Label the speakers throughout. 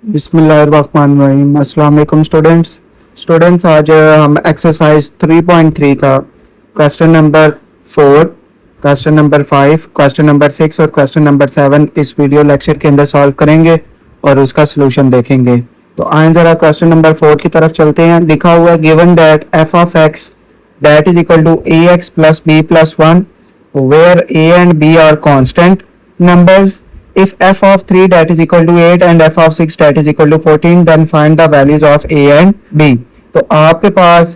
Speaker 1: बिस्मिल्लाहिर्रहमानिर्रहीम। अस्सलाम वालेकुम स्टूडेंट्स आज हम एक्सरसाइज 3.3 का question number 4, question number 5, question number 6 और क्वेश्चन नंबर 7 इस वीडियो लेक्चर के अंदर सॉल्व करेंगे और उसका सलूशन देखेंगे। तो आए जरा क्वेश्चन नंबर 4 की तरफ चलते हैं। लिखा हुआ है given that f of x that is equal to a x plus b plus 1 where a and b are constant numbers. If f of 3 that is equal to 8 and f of 6 that is equal to 14, then find the values of a and b. तो आपके पास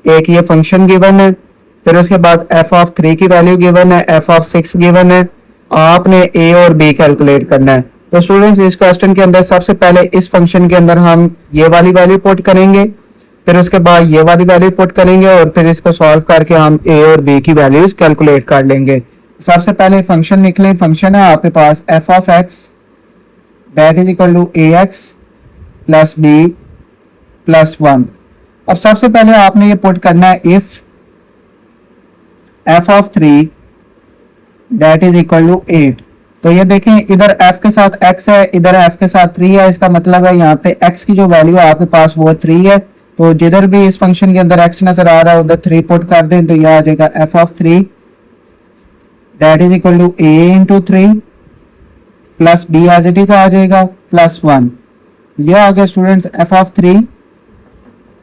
Speaker 1: एक ये function given है, फिर उसके बाद f of 3 की value given है, f of 6 गिवन है, आपने a और b कैलकुलेट करना है। तो स्टूडेंट्स इस क्वेश्चन के अंदर सबसे पहले इस फंक्शन के अंदर हम ये वाली वैल्यू पुट करेंगे, फिर उसके बाद ये वाली वैल्यू पुट करेंगे और फिर इसको सॉल्व करके हम a और b की वैल्यूज कैलकुलेट कर लेंगे। सबसे पहले फंक्शन निकले। फंक्शन है आपके पास f of x that is equal to ax plus b plus 1। अब सबसे पहले आपने ये पुट करना है if f of 3 that is equal to 8। तो ये देखें इधर f के साथ x है, इधर f के साथ 3 है। इसका मतलब है यहाँ पे x की जो वैल्यू है आपके पास वो 3 है। तो जिधर भी इस फंक्शन के अंदर x नजर आ रहा है उधर 3 पुट कर दें तो यह आ जाएगा f of 3 that is equal to a into 3 plus b as it is आ जाएगा प्लस 1। यह आ गया students f of 3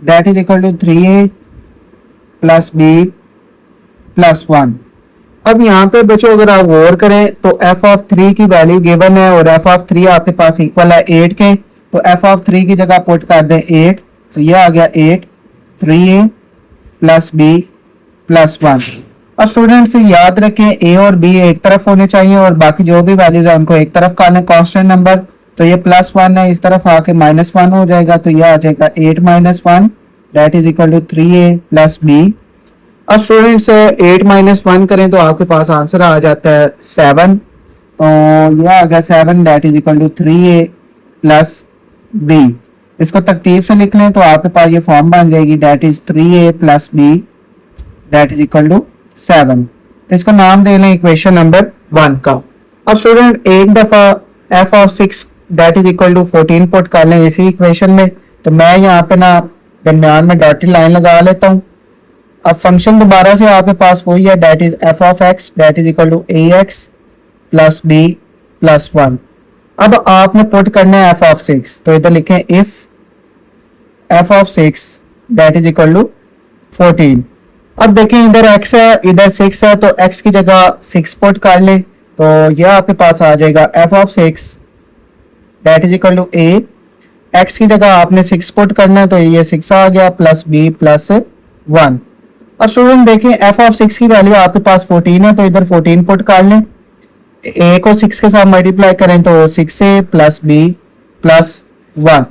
Speaker 1: that is equal to 3a plus b plus 1। अब यहाँ पे बच्चों अगर आप गौर करें तो f ऑफ 3 की वैल्यू गिवन है और f ऑफ 3 आपके पास इक्वल है 8 के। तो f ऑफ 3 की जगह पुट कर दें 8, तो यह आ गया 8 3a प्लस b प्लस 1। अब स्टूडेंट्स याद रखें a और b एक तरफ होने चाहिए और बाकी जो भी वैल्यूज है उनको एक तरफ कर लें कांस्टेंट नंबर। तो ये प्लस 1 है, इस तरफ आके माइनस 1 हो जाएगा। तो यह आ जाएगा 8 minus 1 that is equal to 3a plus b। अब स्टूडेंट्स 8 माइनस 1 करें तो आपके पास आंसर आ जाता है 7। तो यह आ गया 7 that is equal to 3a plus b। इसको तरतीब से लिख लें तो आपके पास ये फॉर्म बन जाएगी that is 3a plus b that is equal to 7। इसको नाम दे लें इक्वेशन नंबर 1 का। अब स्टूडेंट एक दफा f of 6 that is equal to 14 put कर लें इसी इक्वेशन में। तो मैं यहाँ पे ना दरमियान में डॉटेड लाइन लगा लेता हूँ। अब फंक्शन दोबारा से आपके पास वही है that is f of x that is equal to ax plus b plus 1। अब आपने पुट करना है f ऑफ 6। तो इधर लिखें if f of 6 that is equal to 14। अब देखें इधर x है इधर 6 है तो x की जगह 6 पुट कर लें तो यह आपके पास आ जाएगा f of 6 that is equal to a। x की जगह आपने 6 पुट करना है तो ये 6 आ गया प्लस b प्लस 1। अब स्टूडेंट देखें f ऑफ 6 की वैल्यू आपके पास 14 है तो इधर 14 पुट कर लें। a को 6 के साथ मल्टीप्लाई करें तो 6a प्लस b प्लस 1।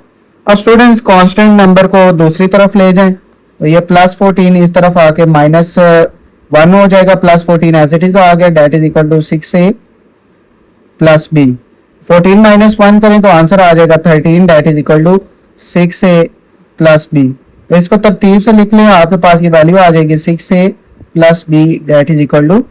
Speaker 1: अब स्टूडेंट्स कांस्टेंट नंबर को दूसरी तरफ ले जाएं तो ये प्लस 14 इस तरफ आके माइनस 1 हो जाएगा। प्लस 14 एज इट इज आ गया that is equal to 6a plus b। 14 minus 1 करें तो आंसर आ जाएगा 13 that is equal to 6a plus b। तो इसको तरतीब से लिख लें आपके पास ये वैल्यू आ जाएगी 6a plus b that is equal to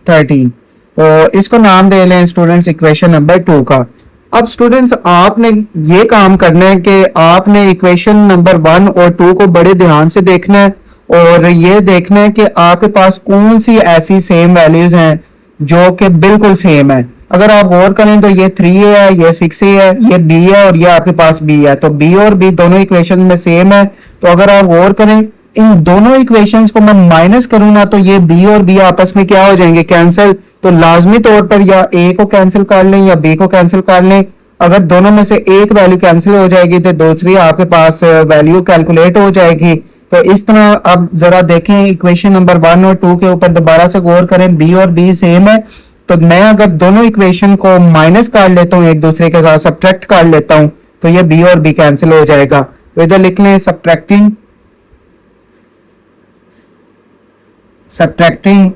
Speaker 1: 13। तो इसको नाम दे लें स्टूडेंट्स इक्वेशन नंबर 2 का। अब स्टूडेंट्स आपने ये काम करना है कि आपने इक्वेशन नंबर 1 और 2 को बड़े ध्यान से देखना है और ये देखना है कि आपके पास कौन सी ऐसी सेम वैल्यूज हैं जो कि बिल्कुल सेम है। अगर आप गौर करें तो ये 3a है, ये 6a है, ये b है और ये आपके पास b है। तो b और b दोनों इक्वेशन में सेम है। तो अगर आप गौर करें इन दोनों इक्वेशंस को मैं माइनस करूं ना तो ये b और b आपस में क्या हो जाएंगे कैंसिल। तो लाजमी तौर पर या a को कैंसिल कर लें या b को कैंसिल कर लें। अगर दोनों में से एक वैल्यू कैंसिल हो जाएगी तो दूसरी आपके पास वैल्यू कैलकुलेट हो जाएगी। तो इस तरह अब जरा देखें इक्वेशन नंबर 1 और 2 के ऊपर दोबारा से गौर करें। b और b सेम है तो मैं अगर दोनों इक्वेशन को माइनस कर लेता हूँ एक दूसरे के साथ सब्ट्रैक्ट कर लेता हूँ तो ये b और b कैंसिल हो जाएगा। तो इधर लिख लें सब्ट्रैक्टिंग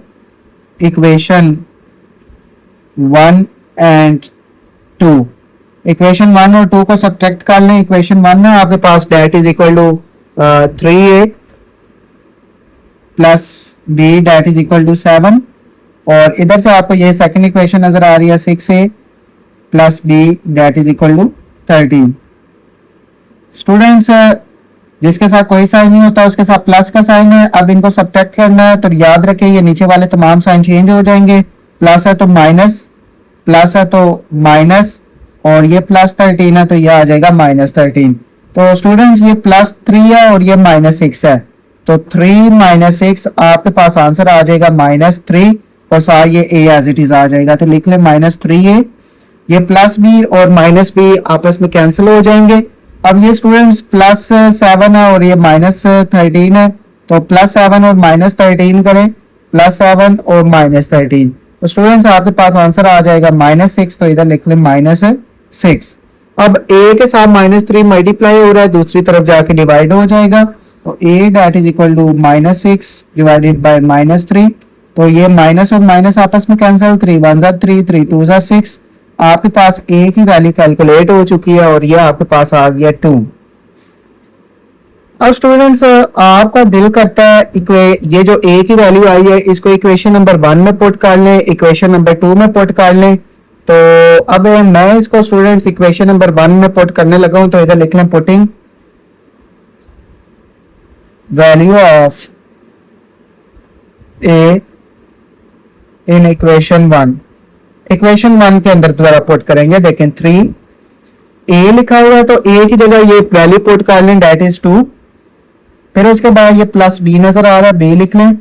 Speaker 1: इक्वेशन 1 एंड 2। इक्वेशन 1 और 2 को सब्ट्रैक्ट कर लें। इक्वेशन 1 में आपके पास that is equal to 3a plus b that is equal to 7 और इधर से आपको ये सेकंड इक्वेशन नजर आ रही है 6a plus b that is equal to 13। Students जिसके साथ कोई साइन नहीं होता उसके साथ प्लस का साइन है। अब इनको सब्ट्रैक्ट करना है तो याद रखें ये नीचे वाले तमाम साइन चेंज हो जाएंगे। प्लस है तो माइनस, प्लस है तो माइनस, और ये प्लस 13 है तो ये आ जाएगा -13। तो स्टूडेंट्स ये +3 है और ये -6 है, तो 3 - 6 आपके पास आंसर आ जाएगा -3 और साथ ये a एज इट इज आ जाएगा। तो लिख ले -3a। ये प्लस b और माइनस b आपस में कैंसिल हो जाएंगे। अब ये स्टूडेंट्स +7 है और ये -13 है, तो +7 और -13 करें, +7 और -13, तो स्टूडेंट्स आपके पास आंसर आ जाएगा -6। तो इधर लिख ले -6। अब a के साथ -3 मल्टीप्लाई हो रहा है, दूसरी तरफ जाके डिवाइड हो जाएगा, तो a that is equal to -6 divided by -3। तो ये माइनस और माइनस आपस में कैंसिल, 3 1 3 3 2 6। आपके पास a की वैल्यू कैलकुलेट हो चुकी है और ये आपके पास आ गया 2। अब स्टूडेंट्स आपका दिल करता है ये जो a की वैल्यू आई है इसको इक्वेशन नंबर 1 में पुट कर लें, इक्वेशन नंबर 2 में पुट कर लें। तो अब मैं इसको स्टूडेंट्स इक्वेशन नंबर 1 में पुट करने लगा हूं, तो इधर लिख लें putting value of a in equation 1। Equation 1 के अंदर जरा पुट करेंगे, देखें 3a लिखा हुआ है तो a की जगह ये वैल्यू पुट कर लें, दैट इज 2। फिर उसके बाद ये प्लस b नजर आ रहा है, b लिख लें,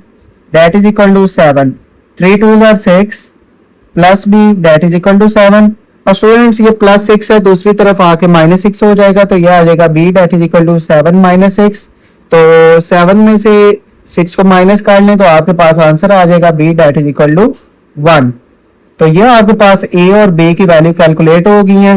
Speaker 1: that is equal to 7। 3 2 6 plus b that is equal to 7। और स्टूडेंट्स ये +6 है, दूसरी तरफ आके -6 हो जाएगा, तो ये आ जाएगा b that is equal to 7 - 6। तो 7 में से 6 को माइनस कर लें तो आपके पास आंसर आ जाएगा b that is equal to 1। तो ये आपके पास a और b की वैल्यू कैलकुलेट हो गई है।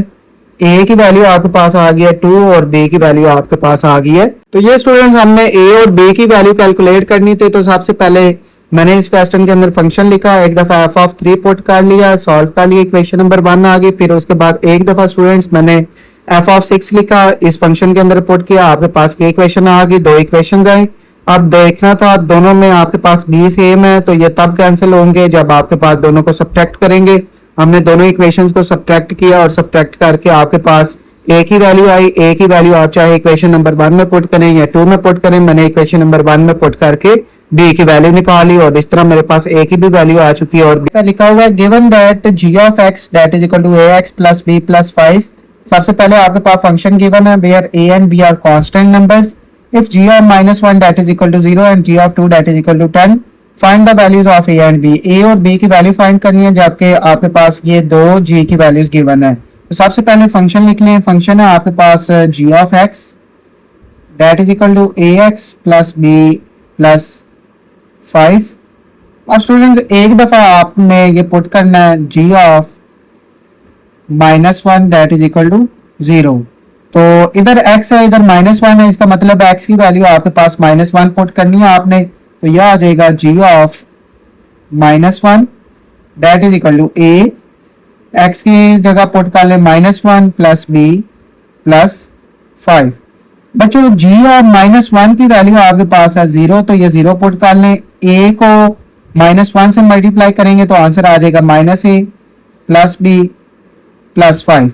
Speaker 1: a की वैल्यू आपके पास आ गई है 2 और b की वैल्यू आपके पास आ गई है। तो ये स्टूडेंट्स हमने a और b की वैल्यू कैलकुलेट करनी थी, तो सबसे पहले मैंने इस क्वेश्चन के अंदर फंक्शन लिखा, एक दफा f(3) पुट कर लिया, सॉल्व कर लिया, इक्वेशन नंबर 1 आ गई। फिर उसके बाद एक दफा स्टूडेंट्स मैंने f(6) लिखा, इस फंक्शन के अंदर पुट किया, आपके पास ये इक्वेशन आ गई, 2 इक्वेशन आई। अब देखना था दोनों में आपके पास b सेम है, तो ये तब कैंसिल होंगे जब आपके पास दोनों को सब्ट्रैक्ट करेंगे। हमने दोनों इक्वेशंस को सब्ट्रैक्ट किया और सब्ट्रैक्ट करके आपके पास a की वैल्यू आई। a की वैल्यू आप चाहे इक्वेशन नंबर 1 में पुट करें या 2 में पुट करें, मैंने इक्वेशन नंबर 1 में पुट करके b की वैल्यू निकाली और इस तरह मेरे पास a की भी वैल्यू आ चुकी है। और लिखा हुआ है given that g of x that is equal to ax plus b plus 5। सबसे पहले आपके पास फंक्शन गिवन है where a and b are constant numbers. If g of -1 that is equal to 0 and g of 2 that is equal to 10, find the values of a and b। a और b की value find करनी है, जबकि आपके पास ये दो g की values given है। तो सबसे पहले फंक्शन लिख लें। फंक्शन है आपके पास g of x that is equal to ax plus b plus 5। अब स्टूडेंट्स एक दफा आपने ये पुट करना है g of -1 that is equal to 0। तो इधर x है, इधर -1 है, इसका मतलब x की वैल्यू आपके पास -1 पुट करनी है आपने, तो यह आ जाएगा g of -1 that is equal to a, x की जगह पुट कर ले -1 प्लस b प्लस 5। बच्चों g ऑफ -1 की वैल्यू आपके पास है 0, तो ये 0 पुट कर लें। a को -1 से मल्टीप्लाई करेंगे तो आंसर आ जाएगा -a plus b plus 5।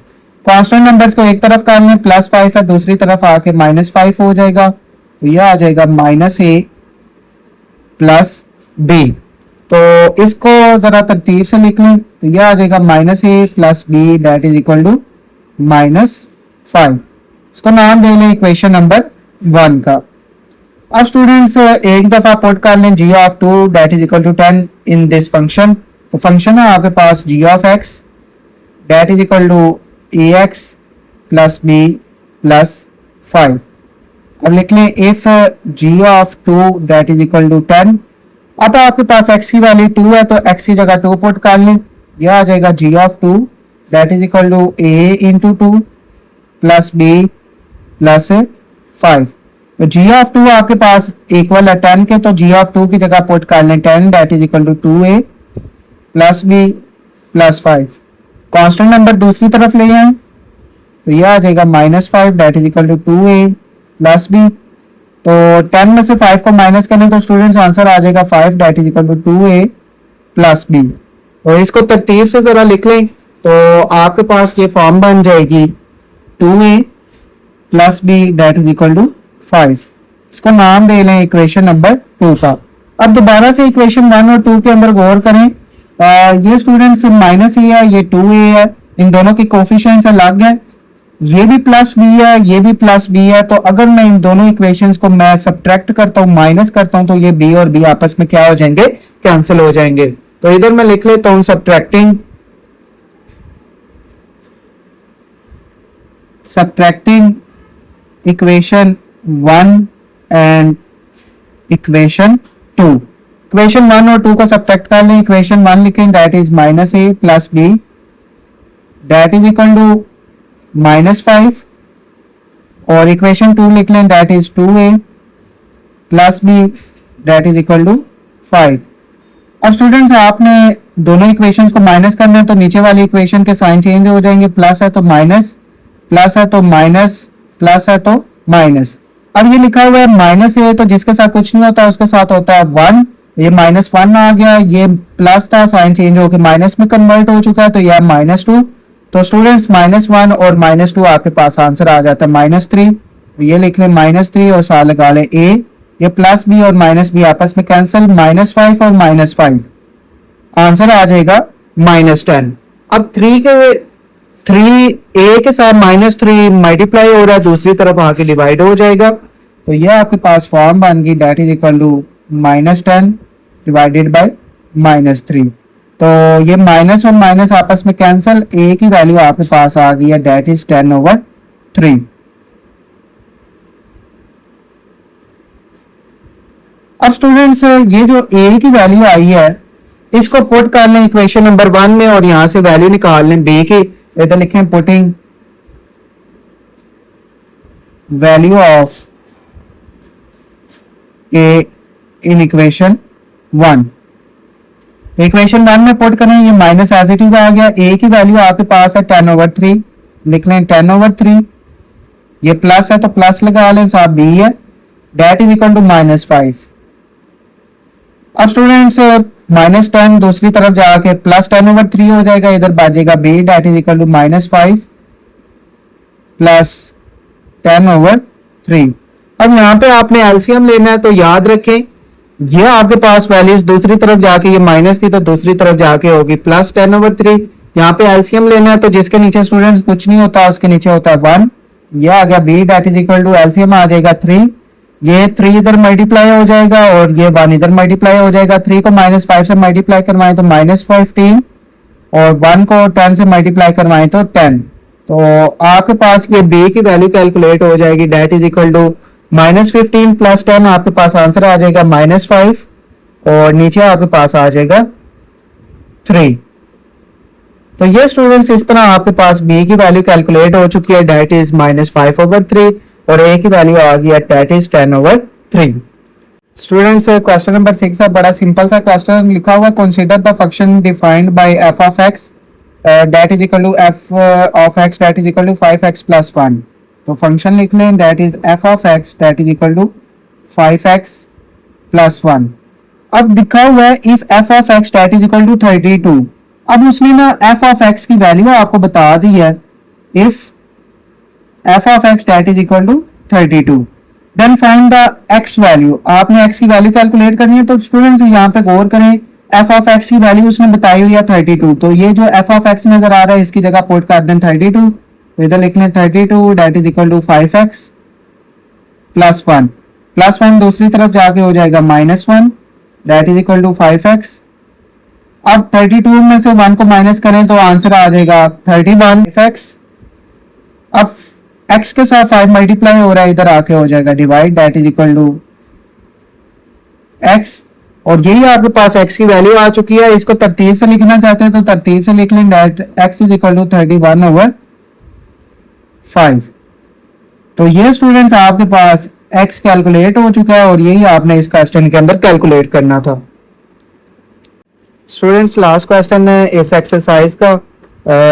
Speaker 1: Constant numbers को एक तरफ कर लें, +5 है, दूसरी तरफ आके -5 हो जाएगा, तो यह आ जाएगा -a प्लस b। तो इसको जरा तरतीब से लिख लें, तो यह आ जाएगा -a plus b that is equal to -5। इसको नाम दे लें इक्वेशन नंबर 1 का। अब स्टूडेंट्स एक दफा पुट कर लें g of 2 that is equal to 10 in this function. तो फंक्शन है आपके पास g of x that is equal to ax plus b plus 5। अब लिख लें if g of 2 that is equal to 10। अब आपके पास x की वैल्यू 2 है, तो x की जगह 2 पुट कर लें, यह आ जाएगा g of 2 that is equal to a into 2 plus b plus 5। तो g ऑफ 2 आपके पास इक्वल है 10 के, तो g ऑफ 2 की जगह पुट कर लें 10 that is equal to 2a plus b plus 5। Constant number दूसरी तरफ ले आए, तो यह आ जाएगा -5 that is equal to 2a plus b। तो 10 में से 5 को माइनस करें तो स्टूडेंट्स आंसर आ जाएगा 5 that is equal to 2a plus b। तो इसको तरतीब से जरा लिख लें, तो आपके पास ये फॉर्म बन जाएगी 2a plus b that is equal to 5। इसको नाम दे लें इक्वेशन नंबर 2 का। अब दोबारा से इक्वेशन 1 और 2 के अंदर गौर करें। ये स्टूडेंट्स माइनस ए है, ये 2a है, इन दोनों के कोफिशिएंट्स अलग है। ये भी प्लस बी है, ये भी प्लस बी है। तो अगर मैं इन दोनों इक्वेशंस को मैं सब्ट्रैक्ट करता हूं, माइनस करता हूं, तो ये बी और बी आपस में क्या हो जाएंगे, कैंसिल हो जाएंगे। तो इधर मैं लिख लेता हूं subtracting equation 1 and equation 2। Equation 1 और 2 को सब्ट्रैक्ट कर लें। इक्वेशन 1 लिखें that is minus a plus b that is equal to -5, और इक्वेशन 2 लिख लें that is 2a plus b that is equal to 5। अब स्टूडेंट्स आपने दोनों इक्वेशंस को माइनस करना है, तो नीचे वाली इक्वेशन के साइन चेंज हो जाएंगे। प्लस है तो माइनस, प्लस है तो माइनस, प्लस है तो माइनस। अब ये लिखा हुआ है माइनस ए, तो जिसके साथ कुछ नहीं होता उसके साथ होता है 1। ये -1 आ गया, ये प्लस था, साइन चेंज होकर माइनस में कन्वर्ट हो चुका है, तो यह -2। तो स्टूडेंट्स -1 और -2 आपके पास आंसर आ जाता है -3। ये लिख लें -3 और साथ लगा लें a। ये प्लस बी और माइनस बी आपस में कैंसिल, -5 और -5 आंसर आ जाएगा -10। अब 3a के साथ -3 मल्टीप्लाई हो रहा है, दूसरी तरफ आके डिवाइड हो जाएगा। तो ये आपके पास फॉर्म बन गई that is equal to -10 divided by -3। तो ये माइनस और माइनस आपस में कैंसिल, ए की वैल्यू आपके पास आ गई है दैट इज 10/3। अब स्टूडेंट्स ये जो ए की वैल्यू आई है इसको पुट कर लें इक्वेशन नंबर 1 में और यहां से वैल्यू निकाल लें बी की। इधर लिखें putting value of A in equation 1। Equation 1 में पुट करें, ये माइनस एज इट इज आ गया। ए की वैल्यू आपके पास है 10/3, लिख लें 10/3। ये प्लस है तो प्लस लगा लें, साथ बी है दैट इज इक्वल टू -5। अब स्टूडेंट्स -10 दूसरी तरफ जाके प्लस 10/3 हो जाएगा, इधर बाजेगा B that is equal to -5 plus 10/3। अब यहाँ पे आपने एलसीएम लेना है, तो याद रखें ये आपके पास वैल्यूज दूसरी तरफ जाके, ये माइनस थी तो दूसरी तरफ जाके होगी प्लस 10/3। यहाँ पे एलसीएम लेना है, तो जिसके नीचे स्टूडेंट्स कुछ नहीं होता उसके नीचे होता है 1। ये आ गया B that is equal to LCM आ जाएगा 3। ये 3 इधर मल्टीप्लाई हो जाएगा और ये 1 इधर मल्टीप्लाई हो जाएगा। 3 को -5 से मल्टीप्लाई करवाएं तो -15, और 1 को 10 से मल्टीप्लाई करवाएं तो 10। तो आपके पास ये बी की वैल्यू कैलकुलेट हो जाएगी that is equal to -15 plus 10। आपके पास आंसर आ जाएगा -5 और नीचे आपके पास आ जाएगा 3। तो ये स्टूडेंट्स इस तरह आपके पास बी की वैल्यू कैलकुलेट हो चुकी है दैट इज -5/3 और ए की वैल्यू आ गई है that is 10/3। Students question number 6 है, बड़ा सिंपल सा क्वेश्चन लिखा हुआ, consider the function defined by f of x that is equal to f of x that is equal to 5x + 1। तो फंक्शन लिख लें that is f of x that is equal to 5x + 1। अब दिखा हुआ है if f of x that is equal to 32। अब उसने ना f of x की वैल्यू आपको बता दी है, if f of x that is equal to 32 then find the x value. आपने x की वैल्यू कैलकुलेट करनी है। तो स्टूडेंट्स यहाँ पे गौर करें, f of x की वैल्यू उसने बताई हुई है 32। तो ये जो f of x नजर आ रहा है इसकी जगह पुट कर दें 32। तो इधर लिख लें 32 that is equal to 5x + 1। +1 दूसरी तरफ जाके हो जाएगा -1 that is equal to 5x। अब 32 में से 1 को माइनस करें तो आंसर आ जाएगा 31x। अब x के साथ 5 मल्टीप्लाई हो रहा है, इधर आके हो जाएगा divide that is equal to x। और यही आपके पास x की वैल्यू आ चुकी है। इसको तरतीब से लिखना चाहते हैं तो तरतीब से लिख लें that x is equal to 31/5। तो ये स्टूडेंट्स आपके पास x कैलकुलेट हो चुका है और यही आपने इस क्वेश्चन के अंदर कैलकुलेट करना था। स्टूडेंट्स लास्ट क्वेश्चन है इस एक्सरसाइज का,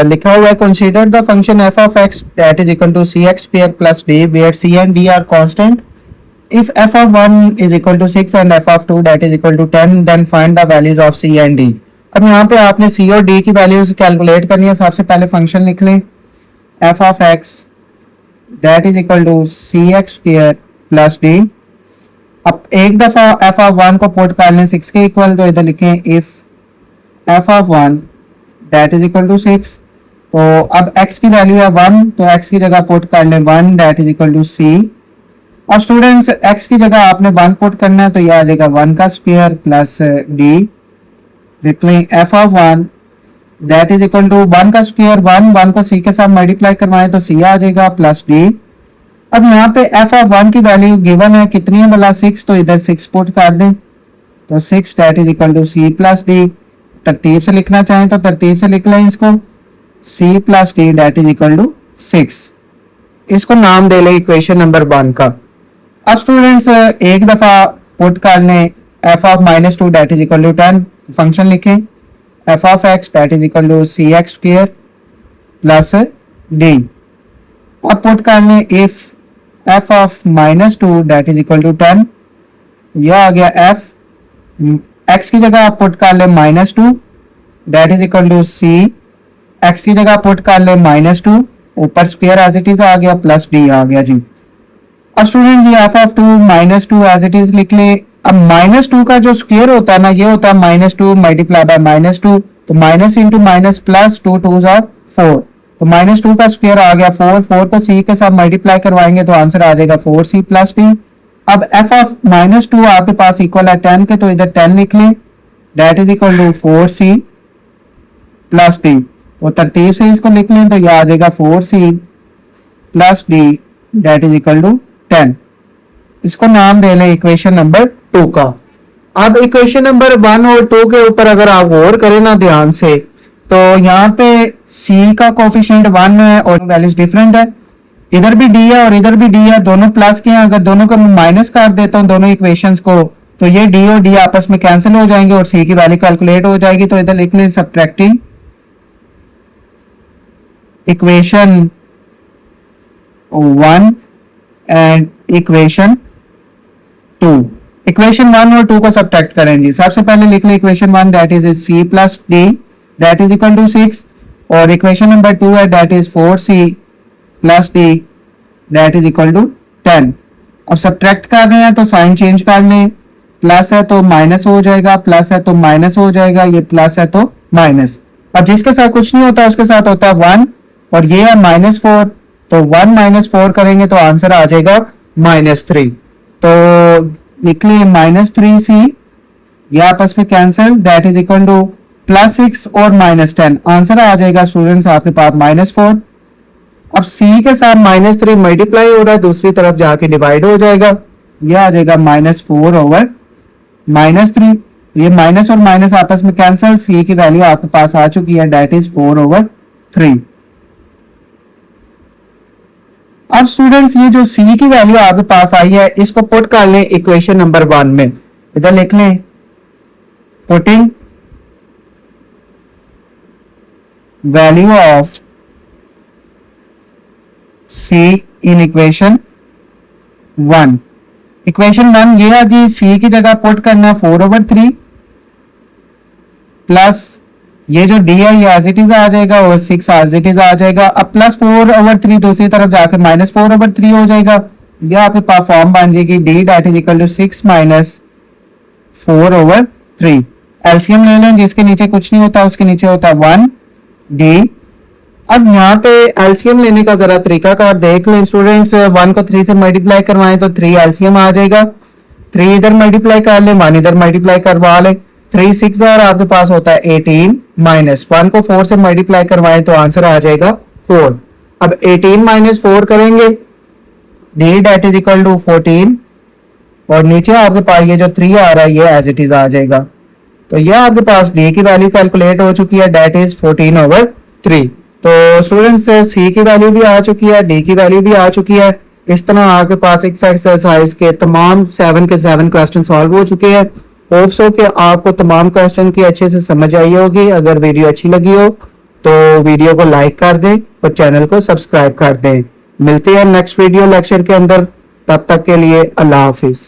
Speaker 1: लिखा हुआ है consider the function f of x that is equal to cx² plus d where c and d are constant. If f of 1 is equal to 6 and f of 2 that is equal to 10 then find the values of c and d. अब यहाँ पे आपने c और d की values calculate करनी है। सबसे पहले फंक्शन लिख लें f of x that is equal to C x square plus d. अब एक दफा एफ ऑफ वन को पुट कर लें 6 के इक्वल, तो इधर लिखें if F of one that is equal to 6। तो अब x की वैल्यू है 1, तो x की जगह पुट कर लें 1 that is equal to c। और स्टूडेंट्स x की जगह आपने 1 पुट करना है, तो यह आ जाएगा 1 का स्क्वायर प्लस d। देख लें F of 1 that is equal to 1 का स्क्वायर 1 को c के साथ मल्टीप्लाई करवाएं तो c आ जाएगा प्लस d। अब यहाँ पे एफ ऑफ 1 की वैल्यू गिवन है कितनी है भला 6, तो इधर 6 पुट कर दें, तो 6 that is equal to c plus d। तरतीब से लिखना चाहें तो तरतीब से लिख लें इसको, c plus d that is equal to 6। इसको नाम दे लें इक्वेशन नंबर 1 का। अब स्टूडेंट्स एक दफा पुट कर लें F of -2 that is equal to 10, function लिखें F of x that is equal to C x square plus d। अब पुट कर लें if F of -2 that is equal to 10, यह आ गया f, x की जगह आप पुट कर लें -2 that is equal to c, x की जगह पुट कर लें -2, ऊपर स्क्वायर एज इट इज आ गया प्लस d आ गया जी। अब स्टूडेंट ये f of 2 -2 as it is लिख ले। अब -2 का जो स्क्वायर होता है ना, ये होता है -2 मल्टीप्लाई बाय -2, तो minus into minus plus 2 2s are 4, तो -2 का स्क्वायर आ गया 4 को c के साथ मल्टीप्लाई करवाएंगे तो आंसर आ जाएगा 4c प्लस d। अब f ऑफ -2 आपके पास इक्वल है 10 के, तो इधर 10 लिख लें that is equal to 4c plus d। तो तरतीब से इसको लिख लें तो यह आ जाएगा 4c plus d that is equal to 10। इसको नाम दे लें इक्वेशन नंबर 2 का। अब इक्वेशन नंबर 1 और 2 के ऊपर अगर आप गौर करें ना ध्यान से, तो यहाँ पे c का कोफिशिएंट 1 है और वैल्यूज डिफरेंट है, इधर भी d है और इधर भी d है, दोनों प्लस के हैं। अगर दोनों को माइनस कर देता हूँ दोनों इक्वेशंस को, तो ये d और d आपस में कैंसिल हो जाएंगे और c की वैल्यू कैलकुलेट हो जाएगी। तो इधर लिख लें subtracting equation 1 and equation 2। Equation 1 और 2 को सब्ट्रैक्ट करें जी। सबसे पहले लिख लें equation 1 that is c plus d that is equal to 6, और इक्वेशन नंबर 2 है that is 4c plus d that is equal to 10। अब सब्ट्रैक्ट कर रहे हैं तो साइन चेंज कर लें, प्लस है तो माइनस हो जाएगा, प्लस है तो माइनस हो जाएगा, ये प्लस है तो माइनस। अब जिसके साथ कुछ नहीं होता उसके साथ होता है 1, और ये है -4, तो 1 - 4 करेंगे तो आंसर आ जाएगा -3। तो लिख लिए -3c, ये आपस में cancel that is equal to +6 और -10, आंसर आ जाएगा स्टूडेंट्स आपके पास -4। अब c के साथ -3 मल्टीप्लाई हो रहा है, दूसरी तरफ जाके डिवाइड हो जाएगा, यह आ जाएगा -4 ओवर -3, ये माइनस और माइनस आपस में कैंसिल, c की वैल्यू आपके पास आ चुकी है दैट इज 4/3। अब स्टूडेंट्स ये जो c की वैल्यू आपके पास आई है इसको पुट कर लें इक्वेशन नंबर 1 में। इधर लिख लें putting value of c in equation 1। Equation 1 ये है जी, c की जगह पुट करना 4/3 प्लस ये जो d है ये एज इट इज आ जाएगा और 6 एज इट इज आ जाएगा। अब +4/3 दूसरी तरफ जाकर -4/3 हो जाएगा, ये आपके पास फॉर्म बन जाएगी d that is equal to 6 - 4/3। LCM ले लें, जिसके नीचे कुछ नहीं होता उसके नीचे होता है 1 d। अब यहाँ पे एलसीएम लेने का जरा तरीकाकार देख लें स्टूडेंट्स, 1 को 3 से मल्टीप्लाई करवाएं तो 3 एलसीएम आ जाएगा, 3 इधर मल्टीप्लाई कर लें 1 इधर मल्टीप्लाई करवा लें, 3 6 और आपके पास होता है 18 माइनस 1 को 4 से मल्टीप्लाई करवाएं तो आंसर आ जाएगा 4। अब 18 - 4 करेंगे d that is equal to 14, और नीचे आपके पास ये जो 3 आ रहा है ये एज इट इज आ जाएगा। तो ये आपके पास d की वैल्यू कैलकुलेट हो चुकी है दैट इज 14/3। तो स्टूडेंट्स c की वैल्यू भी आ चुकी है, d की वैल्यू भी आ चुकी है। इस तरह आपके पास इस एक्सरसाइज के तमाम 7 के 7 क्वेश्चन सॉल्व हो चुके हैं। होप्स हो कि आपको तमाम क्वेश्चन की अच्छे से समझ आई होगी। अगर वीडियो अच्छी लगी हो तो वीडियो को लाइक कर दें और चैनल को सब्सक्राइब कर दें। मिलते हैं नेक्स्ट वीडियो लेक्चर के अंदर, तब तक के लिए अल्लाह हाफिज।